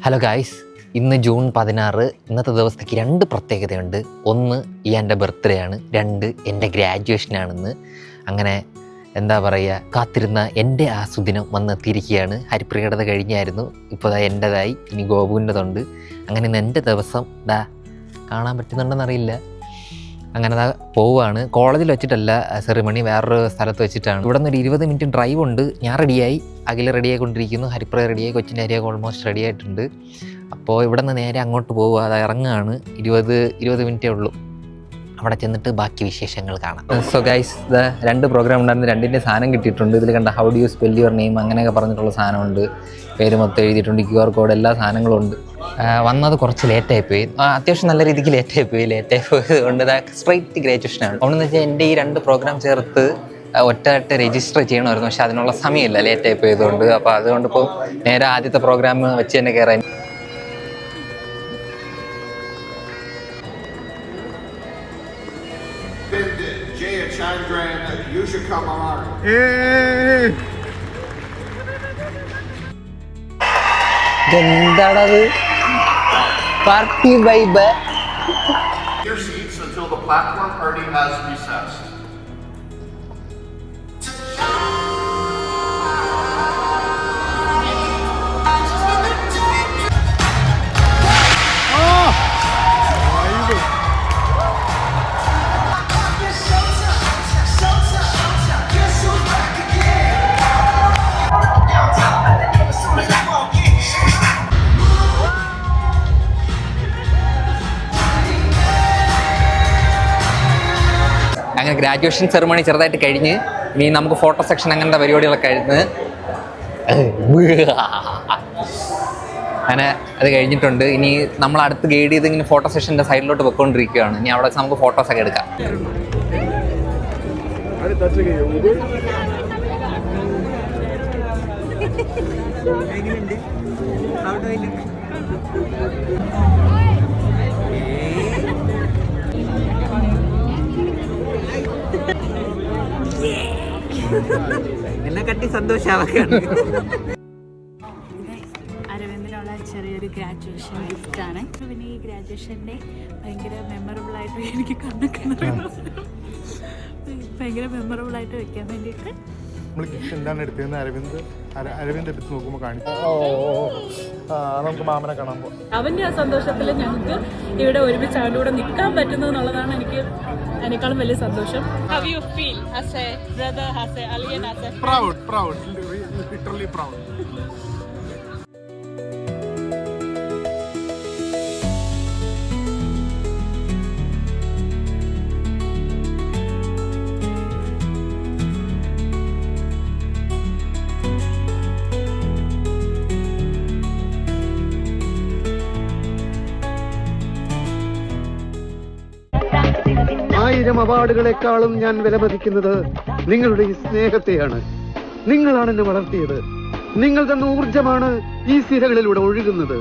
Hello guys, ഇന്ന് June 16. ഇന്നത്തെ ദിവസത്തേക്ക് രണ്ട് പ്രത്യേകതയുണ്ട്. ഒന്ന്, എൻ്റെ ബർത്ത്ഡേ ആണ്. രണ്ട്, എൻ്റെ ഗ്രാജുവേഷനാണെന്ന്. അങ്ങനെ എന്താ പറയുക, കാത്തിരുന്ന എൻ്റെ ആ സുദിനം വന്നെത്തിയിരിക്കുകയാണ്. ഹരിപ്രിയയുടേത് കഴിഞ്ഞായിരുന്നു, ഇപ്പോൾ എൻ്റെതായി, ഇനി ഗോപുവിൻ്റെതുണ്ട്. അങ്ങനെ ഇന്ന് എൻ്റെ ദിവസം കാണാൻ പറ്റുന്നുണ്ടെന്നറിയില്ല. അങ്ങനെ പോവുകയാണ്. കോളേജിൽ വെച്ചിട്ടല്ല സെറിമണി, വേറൊരു സ്ഥലത്ത് വെച്ചിട്ടാണ്. ഇവിടെ നിന്ന് ഒരു 20 മിനിറ്റ് ഡ്രൈവ് ഉണ്ട്. ഞാൻ റെഡിയായി, അഖിൽ റെഡിയായിക്കൊണ്ടിരിക്കുന്നു, ഹരിപ്രിയ റെഡിയായി, കൊച്ചിൻ്റെ അരിയൊക്കെ ഓൾമോസ്റ്റ് റെഡി ആയിട്ടുണ്ട്. അപ്പോൾ ഇവിടെ നിന്ന് നേരെ അങ്ങോട്ട് പോവുക. അത് ഇറങ്ങുകയാണ്. 20 മിനിറ്റേ ഉള്ളൂ. അവിടെ ചെന്നിട്ട് ബാക്കി വിശേഷങ്ങൾ കാണാം. സോ ഗൈസ്, രണ്ട് പ്രോഗ്രാം ഉണ്ടായിരുന്നു. രണ്ടിൻ്റെ സാധനം കിട്ടിയിട്ടുണ്ട്. ഇതിൽ കണ്ട how do you spell your name അങ്ങനെയൊക്കെ പറഞ്ഞിട്ടുള്ള സാധനമുണ്ട്. പേര് മൊത്തം എഴുതിയിട്ടുണ്ട്. QR കോഡ്, എല്ലാ സാധനങ്ങളും ഉണ്ട്. വന്നത് കുറച്ച് ലേറ്റായിപ്പോയി. അത്യാവശ്യം നല്ല രീതിക്ക് ലേറ്റായിപ്പോയി കൊണ്ട് സ്ട്രൈറ്റ് ഗ്രാജുവേഷനാണ്. അതുകൊണ്ടെന്ന് വെച്ചാൽ എൻ്റെ ഈ രണ്ട് പ്രോഗ്രാം ചേർത്ത് ഒറ്റയായിട്ട് രജിസ്റ്റർ ചെയ്യണമായിരുന്നു. പക്ഷെ അതിനുള്ള സമയമില്ല, ലേറ്റായിപ്പോയതുകൊണ്ട്. അപ്പോൾ അതുകൊണ്ട് ഇപ്പോൾ നേരെ ആദ്യത്തെ പ്രോഗ്രാം വെച്ച് തന്നെ കയറാൻ. എന്താണത്? Party vibe. Your seats until the platform party has recessed. അങ്ങനെ ഗ്രാജുവേഷൻ സെറിമണി ചെറുതായിട്ട് കഴിഞ്ഞ് ഇനി നമുക്ക് ഫോട്ടോ സെക്ഷൻ അങ്ങനത്തെ പരിപാടികളൊക്കെ കഴിഞ്ഞ് അങ്ങനെ അത് കഴിഞ്ഞിട്ടുണ്ട്. ഇനി നമ്മൾ അടുത്ത് ഗൈഡ് ചെയ്ത് ഇങ്ങനെ ഫോട്ടോ സെക്ഷൻ്റെ സൈഡിലോട്ട് പോയിക്കൊണ്ടിരിക്കുകയാണ്. ഇനി അവിടെ നമുക്ക് ഫോട്ടോസൊക്കെ എടുക്കാം. എന്നെ കട്ടി സന്തോഷാവാണ്. അരവിന്ദിനുള്ള ചെറിയൊരു ഗ്രാജുവേഷൻ ഗിഫ്റ്റാണ്. പിന്നെ ഈ ഗ്രാജുവേഷൻ്റെ ഭയങ്കര മെമ്മറബിളായിട്ട് എനിക്ക് ഭയങ്കര മെമ്മറബിളായിട്ട് വെക്കാൻ വേണ്ടിയിട്ട് നമ്മൾ ഗിഫ്റ്റ് എന്താണ് എടുത്തതെന്ന് അരവിന്ദ് എടുത്ത് നോക്കുമ്പോൾ കാണിച്ചു. നമുക്ക് മാമനെ കാണാൻ പോകാം. അവൻ്റെ ആ സന്തോഷത്തിൽ ഞങ്ങൾക്ക് ഇവിടെ ഒരുമിച്ച് അവൻ്റെ കൂടെ നിൽക്കാൻ പറ്റുന്നു എന്നുള്ളതാണ് എനിക്ക് അതിനേക്കാളും വലിയ സന്തോഷം. How you feel as a brother, as a alien, as a proud, literally proud. ആയിരം അവാർഡുകളെക്കാളും ഞാൻ വിലമതിക്കുന്നത് നിങ്ങളുടെ ഈ സ്നേഹത്തെയാണ്. നിങ്ങളാണ് എന്നെ വളർത്തിയത്. നിങ്ങൾ തന്ന ഊർജമാണ് ഈ സിരകളിലൂടെ ഒഴുകുന്നത്.